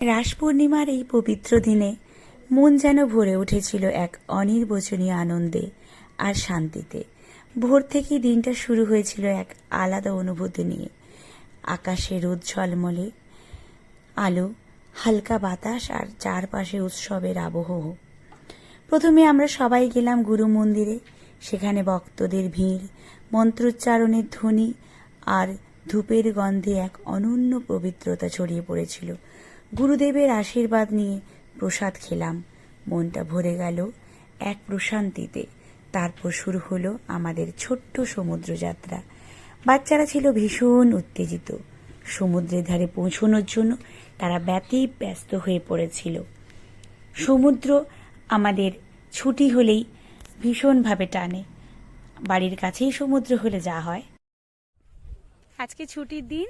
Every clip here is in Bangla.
রাস পূর্ণিমার এই পবিত্র দিনে মন যেন ভরে উঠেছিল এক অনির্বচনীয় আনন্দে আর শান্তিতে। ভোর থেকেই দিনটা শুরু হয়েছিল এক আলাদা অনুভূতি নিয়ে। আকাশে রোদ ঝলমলে আলো, হালকা বাতাস আর চারপাশে উৎসবের আবহ। প্রথমে আমরা সবাই গেলাম গুরু মন্দিরে। সেখানে ভক্তদের ভিড়, মন্ত্রোচ্চারণের ধ্বনি আর ধূপের গন্ধে এক অনন্য পবিত্রতা ছড়িয়ে পড়েছিল। গুরুদেবের আশীর্বাদ নিয়ে প্রসাদ খেলাম। মনটা ভরে গেল এক প্রশান্তিতে। তারপর শুরু হলো আমাদের ছোট্ট সমুদ্র যাত্রা। বাচ্চারা ছিল ভীষণ উত্তেজিত। সমুদ্রের ধারে পৌঁছানোর জন্য তারা ব্যস্ত হয়ে পড়েছিল। সমুদ্র আমাদের ছুটি হলেই ভীষণভাবে টানে। বাড়ির কাছেই সমুদ্র হলে যা হয়। আজকে ছুটির দিন,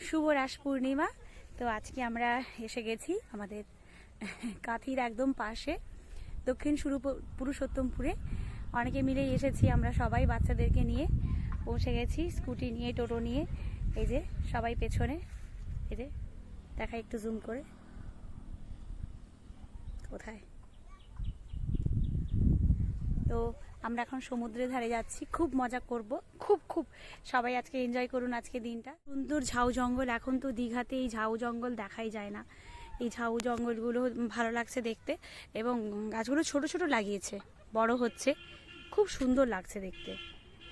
শুভ রাস পূর্ণিমা। তো আজকে আমরা এসে গেছি আমাদের কাঁথির একদম পাশে দক্ষিণ পুরুষোত্তমপুরে। অনেকে মিলেই এসেছি আমরা, সবাই বাচ্চাদেরকে নিয়ে পৌঁছে গেছি, স্কুটি নিয়ে, টোটো নিয়ে। এই যে সবাই পেছনে, এই যে দেখা একটু জুম করে কোথায়। তো আমরা এখন সমুদ্রের ধারে যাচ্ছি, খুব মজা করব, খুব সবাই আজকে এনজয় করুন আজকে দিনটা। সুন্দর ঝাউ জঙ্গল, এখন তো দীঘাতে এই ঝাউ জঙ্গল দেখাই যায় না। এই ঝাউ জঙ্গলগুলো ভালো লাগছে দেখতে, এবং গাছগুলো ছোট ছোট লাগিয়েছে, বড় হচ্ছে, খুব সুন্দর লাগছে দেখতে।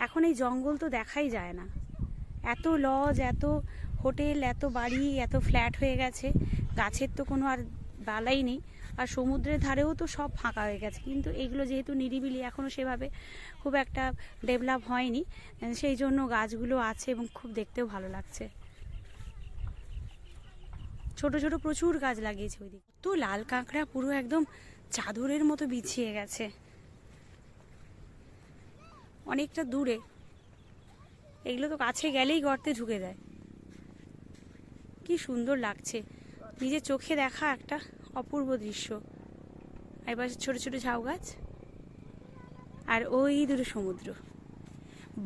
এখন এই জঙ্গল তো দেখাই যায় না। এত লজ, এত হোটেল, এত বাড়ি, এত ফ্ল্যাট হয়ে গেছে, গাছের তো কোনো আর বালাই নেই। আর সমুদ্রের ধারেও তো সব ফাঁকা হয়ে গেছে, কিন্তু এগুলো যেহেতু নিরিবিলি, এখনও সেভাবে খুব একটা ডেভেলপ হয়নি, সেই জন্য গাছগুলো আছে এবং খুব দেখতেও ভালো লাগছে। ছোট ছোট প্রচুর গাছ লাগিয়েছে ওইদিকে। তো লাল কাঁকড়া পুরো একদম চাদরের মতো বিছিয়ে গেছে অনেকটা দূরে। এগুলো তো কাছে গেলেই গর্তে ঢুকে যায়। কি সুন্দর লাগছে, নিজের চোখে দেখা একটা অপূর্ব দৃশ্য। এবার ছোট ছোট ঝাউ গাছ, আর ওই দূরে সমুদ্র।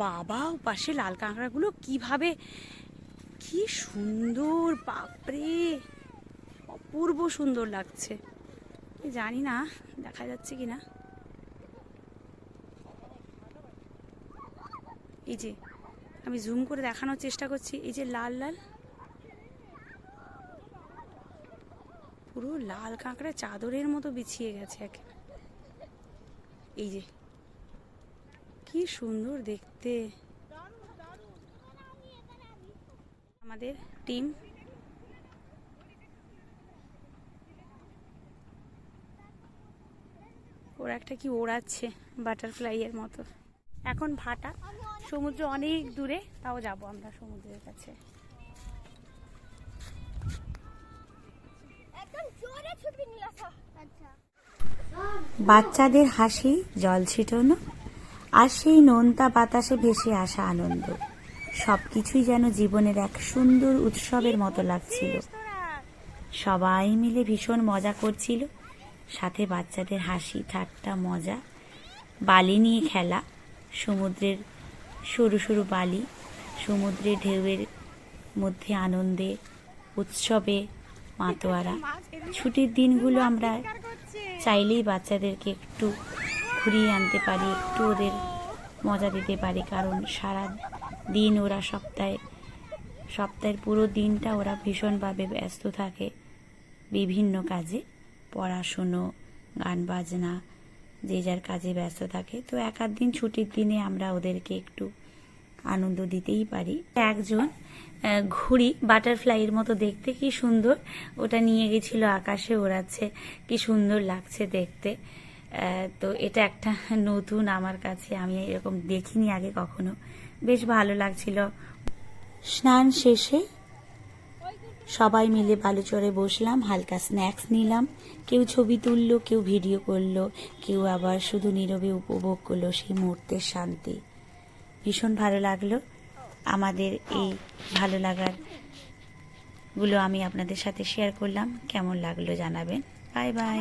বাবা, ও পাশে লাল কাঁকড়াগুলো কিভাবে, কি সুন্দর, বাপরে, অপূর্ব সুন্দর লাগছে। জানি না দেখা যাচ্ছে কিনা। এই যে আমি জুম করে দেখানোর চেষ্টা করছি, এই যে লাল লাল, পুরো লাল কাঁকড়া চাদরের মতো বিছিয়ে গেছে এক। এই যে কি সুন্দর দেখতে। আমাদের টিম ওরা একটা কি ওড়াচ্ছে বাটারফ্লাই এর মতো। এখন ভাটা, সমুদ্র অনেক দূরে, তাও যাব আমরা সমুদ্রের কাছে। বাচ্চাদের হাসি, জল ছিটানো, আর সেই নোনতা বাতাসে ভেসে আসা আনন্দ, সবকিছুই যেন জীবনের এক সুন্দর উৎসবের মতো লাগছিল। সবাই মিলে ভীষণ মজা করছিল, সাথে বাচ্চাদের হাসি, ঠাট্টা, মজা, বালি নিয়ে খেলা, সমুদ্রের সরু সরু বালি, সমুদ্রের ঢেউয়ের মধ্যে আনন্দে, উৎসবে মাতোয়ারা। ছুটির দিনগুলো আমরা চাইলেই বাচ্চাদেরকে একটু ঘুরিয়ে আনতে পারি, একটু ওদের মজা দিতে পারি, কারণ সারা দিন ওরা সপ্তাহের পুরো দিনটা ওরা ভীষণভাবে ব্যস্ত থাকে বিভিন্ন কাজে, পড়াশুনো, গান বাজনা, যে যার কাজে ব্যস্ত থাকে। তো এক আধ দিন ছুটির দিনে আমরা ওদেরকে একটু আনন্দ দিতেই পারি। একজন ঘুড়ি, বাটারফ্লাইয়ের মতো দেখতে, কি সুন্দর, ওটা নিয়ে গেছিল, আকাশে ওড়াচ্ছে, কি সুন্দর লাগছে দেখতে। তো এটা একটা নতুন আমার কাছে, আমি এরকম দেখিনি আগে কখনো, বেশ ভালো লাগছিল। স্নান শেষে সবাই মিলে বালুচরে বসলাম, হালকা স্ন্যাক্স নিলাম, কেউ ছবি তুললো, কেউ ভিডিও করলো, কেউ আবার শুধু নীরবে উপভোগ করলো সেই মুহূর্তের শান্তি। ভীষণ ভালো লাগলো। আমাদের এই ভালো লাগার গুলো আমি আপনাদের সাথে শেয়ার করলাম। কেমন লাগলো জানাবেন। Bye bye.